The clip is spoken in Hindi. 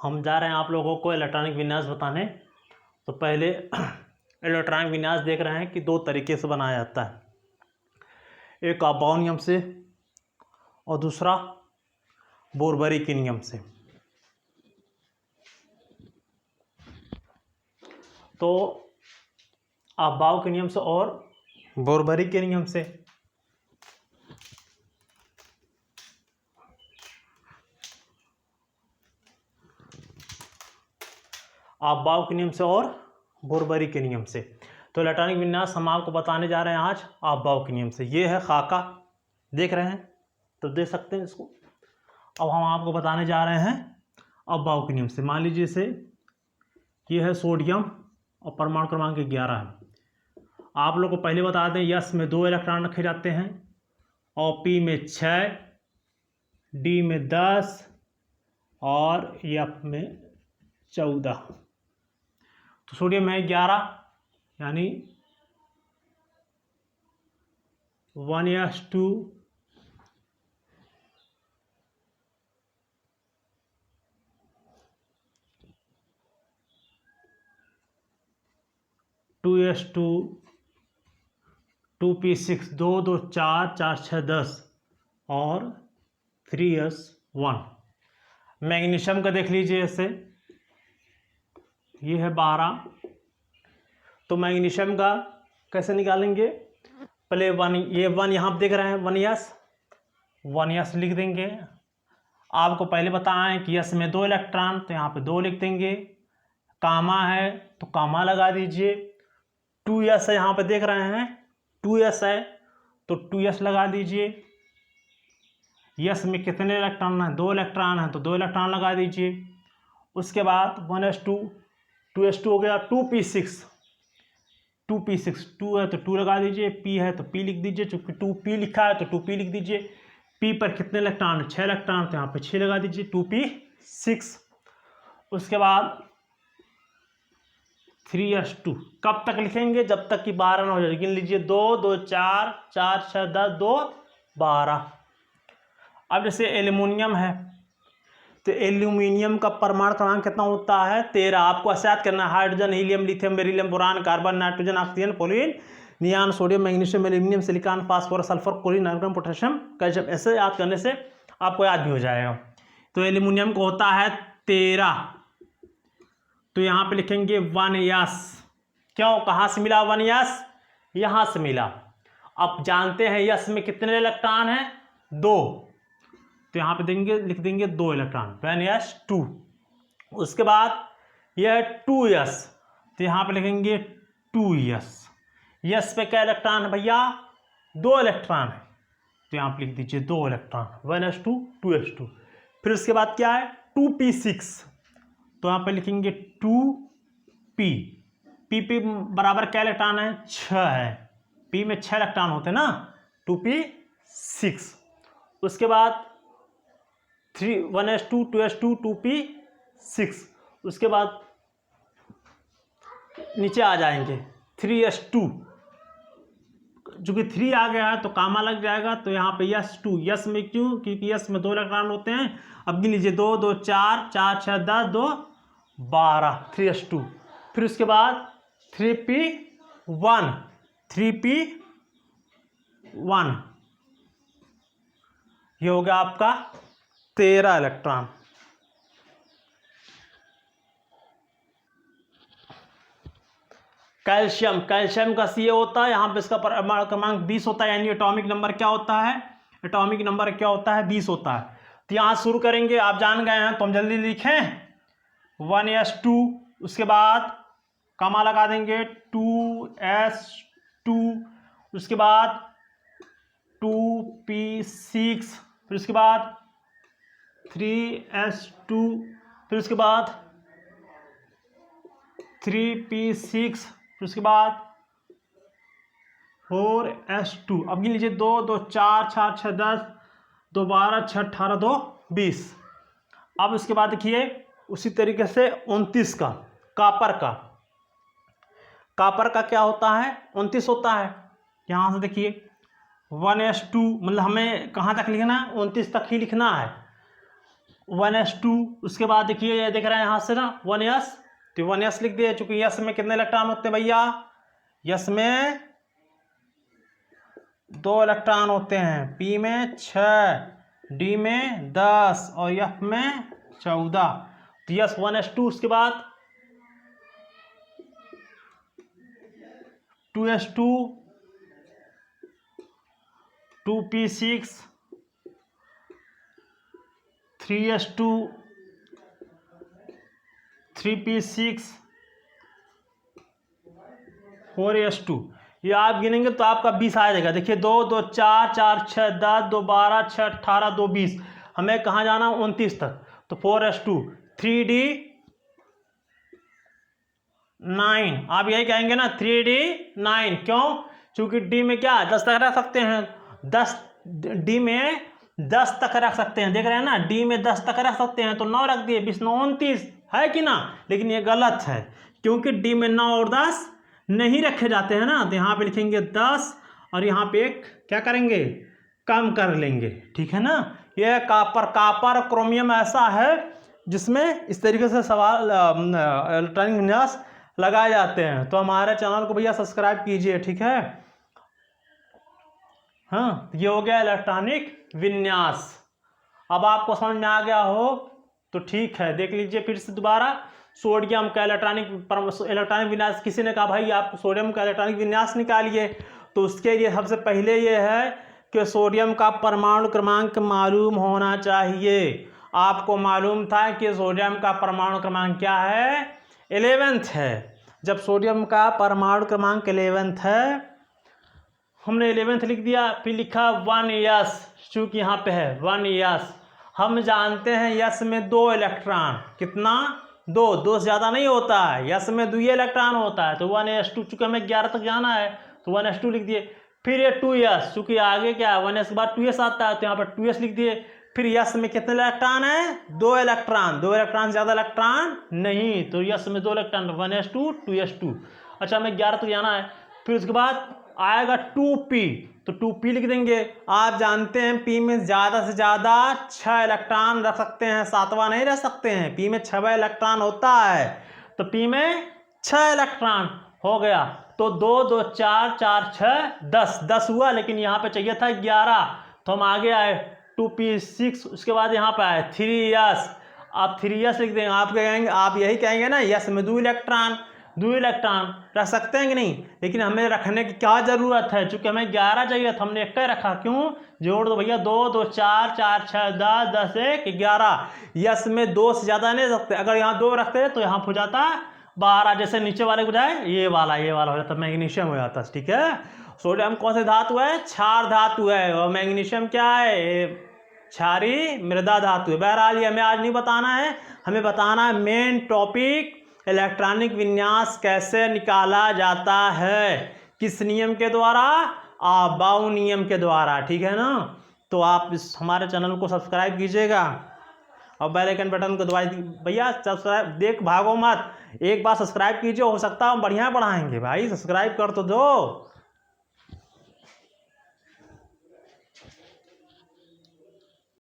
हम जा रहे हैं आप लोगों को इलेक्ट्रॉनिक विन्यास बताने। तो पहले इलेक्ट्रॉनिक विन्यास देख रहे हैं कि दो तरीके से बनाया जाता है, एक अबाउ नियम से और दूसरा बोरबरी के नियम से। तो अबाउ के नियम से और बोरबरी के नियम से। अबाउ के नियम से और बोरबरी के नियम से। तो इलेक्ट्रॉनिक विन्यास हम आपको बताने जा रहे हैं आज अबाउ के नियम से। ये है खाका, देख रहे हैं तो देख सकते हैं इसको। अब हम आपको बताने जा रहे हैं अबाउ के नियम से। मान लीजिए इसे, ये है सोडियम और परमाणु क्रमांक 11 है। आप लोग को पहले बता दें, यस में 2 इलेक्ट्रॉन रखे जाते हैं और पी में 6, डी में 10 और एफ में 14। तो सोडियम है 11, यानी 1s2 2s2 2p6 2 2 4 4 6 10 और 3s1। मैग्नीशियम का देख लीजिए, ऐसे ये है 12। तो मैग्नीशियम का कैसे निकालेंगे, पहले 1, ये 1 यहाँ पर देख रहे हैं, 1s लिख देंगे। आपको पहले बताएं कि यस में 2 इलेक्ट्रॉन, तो यहाँ पे 2 लिख देंगे। कामा है तो कामा लगा दीजिए। 2s है, यहाँ पे देख रहे हैं 2s है तो 2s लगा दीजिए। यस में कितने इलेक्ट्रॉन हैं, 2 इलेक्ट्रॉन हैं तो 2 इलेक्ट्रॉन लगा दीजिए। उसके बाद 1s2 2s2 हो गया। 2p6 2 है तो 2 लगा दीजिए, p है तो p लिख दीजिए, चूंकि 2p लिखा है तो 2p लिख दीजिए। p पर कितने इलेक्ट्रॉन, 6 इलेक्ट्रॉन, तो यहाँ पे 6 लगा दीजिए, 2p6। उसके बाद 3s2 कब तक लिखेंगे, जब तक कि 12 ना हो जाए। गिन लीजिए, 2 2 4 4 6 10 2 12। अब जैसे एल्युमिनियम है, तो एल्यूमिनियम का परमाणु क्रमांक कितना होता है, 13। आपको ऐसे याद करना है, hydrogen, helium, lithium, beryllium, boron, carbon, nitrogen, oxygen, पोलिन, neon, sodium, magnesium, aluminium, silicon, phosphorus, sulphur, chlorine, argon, potassium, calcium. ऐसे याद करने से आपको याद भी हो जाएगा। तो एल्यूमिनियम को होता है 13, तो यहाँ पे लिखेंगे 1s। क्यों, कहाँ से मिला 1s, यहाँ से मिला। अब जानते हैं यस में कितने इलेक्ट्रॉन हैं, 2, तो यहाँ पे देंगे, लिख देंगे 2 इलेक्ट्रॉन, 1s2। उसके बाद यह है 2s, तो यहाँ पे लिखेंगे 2s। यस पे क्या इलेक्ट्रॉन है भैया, 2 इलेक्ट्रॉन है, तो यहाँ पे लिख दीजिए 2 इलेक्ट्रॉन, 1s2 2s2। फिर उसके बाद क्या है 2p6, तो यहाँ पे लिखेंगे 2p। p बराबर क्या इलेक्ट्रॉन है, 6 है। p में 6 इलेक्ट्रॉन होते हैं ना, 2p6। उसके बाद 1s2 2s2 2p6। उसके बाद नीचे आ जाएंगे 3s2, चूंकि 3 आ गया है तो कामा लग जाएगा, तो यहाँ पे s2। यस में क्यों, क्योंकि यस में 2 इलेक्ट्रॉन होते हैं। अब गिन लीजिए, 2 2 4 4 6 10 2 12, 3s2। फिर उसके बाद 3p1 ये हो गया आपका 13 इलेक्ट्रॉन। कैल्शियम का सी होता है, यहाँ पे इसका परमाणु क्रमांक 20 होता है, यानी एटॉमिक नंबर क्या होता है, एटॉमिक नंबर क्या होता है, 20 होता है। तो यहाँ शुरू करेंगे, आप जान गए हैं तो हम जल्दी लिखें 1s2। उसके बाद कामा लगा देंगे 2s2। उसके बाद 2p6, फिर उसके बाद 3s2, फिर उसके बाद 3p6, फिर उसके बाद 4s2। अब गिन लीजिए, 2 2 4 4 6 10 2 12 6 18 2 20। अब इसके बाद देखिए उसी तरीके से 29 का, कापर का क्या होता है, 29 होता है। यहाँ से देखिए 1s2, मतलब हमें कहाँ तक लिखना है, 29 तक ही लिखना है। 1s2, उसके बाद देखिए ये देख रहे हैं यहाँ से ना 1s, तो 1s लिख दिए, चूंकि s में कितने इलेक्ट्रॉन होते हैं भैया, s में 2 इलेक्ट्रॉन होते हैं, p में 6, d में 10 और f में 14। तो s 1s2, उसके बाद 2s2, 2p6, 3s2, 3p6, 4s2। ये आप गिनेंगे तो आपका 20 आ जाएगा। देखिए 2 2 4 4 6 10 2 12 6 18 2 20, हमें कहाँ जाना 29 तक। तो 4s2, 3d 9, आप यही कहेंगे ना 3d 9, क्यों? क्योंकि d में क्या 10 तक रख सकते हैं, 10 d में 10 तक रख सकते हैं, देख रहे हैं ना, d में 10 तक रख सकते हैं, तो 9 रख दिए, 20 9 29, है कि ना? लेकिन ये गलत है, क्योंकि d में 9 और 10 नहीं रखे जाते हैं ना, तो यहाँ पे लिखेंगे 10 और यहाँ पे एक क्या करेंगे, कम कर लेंगे, ठीक है ना। यह कापर क्रोमियम ऐसा है जिसमें इस तरीके से सवाल इलेक्ट्रॉनिक विन्यास लगाए जाते हैं। तो हमारे चैनल को भैया सब्सक्राइब कीजिए, ठीक है। हाँ, ये हो गया इलेक्ट्रॉनिक विन्यास। अब आपको समझ में आ गया हो तो ठीक है, देख लीजिए फिर से दोबारा। सोडियम का इलेक्ट्रॉनिक विन्यास, किसी ने कहा भाई आप सोडियम का इलेक्ट्रॉनिक विन्यास निकालिए, तो उसके लिए सबसे पहले ये है कि सोडियम का परमाणु क्रमांक मालूम होना चाहिए। आपको मालूम था कि सोडियम का परमाणु क्रमांक क्या है, 11th है। जब सोडियम का परमाणु क्रमांक 11th है, हमने 11th लिख दिया, फिर लिखा 1s, चूंकि यहाँ पे है 1s। हम जानते हैं s में 2 इलेक्ट्रॉन, कितना 2 से ज़्यादा नहीं होता है, s में 2 इलेक्ट्रॉन होता है, तो 1s2, चूँकि हमें 11 तक जाना है तो 1s2 लिख दिए। फिर ये 2s, चूँकि आगे क्या है 1s के बाद 2s आता है, तो यहाँ पर 2s लिख दिए। फिर s में कितने इलेक्ट्रॉन है, 2 इलेक्ट्रॉन, 2 इलेक्ट्रॉन ज़्यादा इलेक्ट्रॉन नहीं, तो s में 2 इलेक्ट्रॉन, 1s2 2s2। अच्छा, हमें 11 तक जाना है। फिर उसके बाद आएगा 2p, तो 2p लिख देंगे। आप जानते हैं p में ज़्यादा से ज़्यादा 6 इलेक्ट्रॉन रख सकते हैं, 7वां नहीं रख सकते हैं। p में 6 इलेक्ट्रॉन होता है, तो p में 6 इलेक्ट्रॉन हो गया। तो 2 2 4 4 6 10 हुआ, लेकिन यहाँ पे चाहिए था 11, तो हम आगे आए 2p6, उसके बाद यहाँ पे आए 3s। आप 3s लिख देंगे। आप यही कहेंगे ना s में 2 इलेक्ट्रॉन रख सकते हैं कि नहीं, लेकिन हमें रखने की क्या ज़रूरत है, चूँकि हमें 11 चाहिए था, हमने 1 रखा। क्यों? जोड़ दो भैया, 2 2 4 4 6 10 10 1 11। यस में 2 से ज़्यादा नहीं रखते, अगर यहाँ 2 रखते तो यहाँ हो जाता 12, जैसे नीचे वाले को जाए ये वाला हो जाता, मैग्नीशियम हो जाता, ठीक है। सोडियम कौन सा धातु है, क्षार धातु है, और मैग्नीशियम क्या है, क्षारीय मृदा धातु है। बहरहाल ये हमें आज नहीं बताना है, हमें बताना है मेन टॉपिक, इलेक्ट्रॉनिक विन्यास कैसे निकाला जाता है, किस नियम के द्वारा, आबाउ नियम के द्वारा, ठीक है ना। तो आप हमारे चैनल को सब्सक्राइब कीजिएगा और बेल आइकन बटन को दबाइए भैया। सब्सक्राइब देख भागो मत, एक बार सब्सक्राइब कीजिए, हो सकता है हम बढ़िया पढ़ाएंगे भाई, सब्सक्राइब कर तो दो।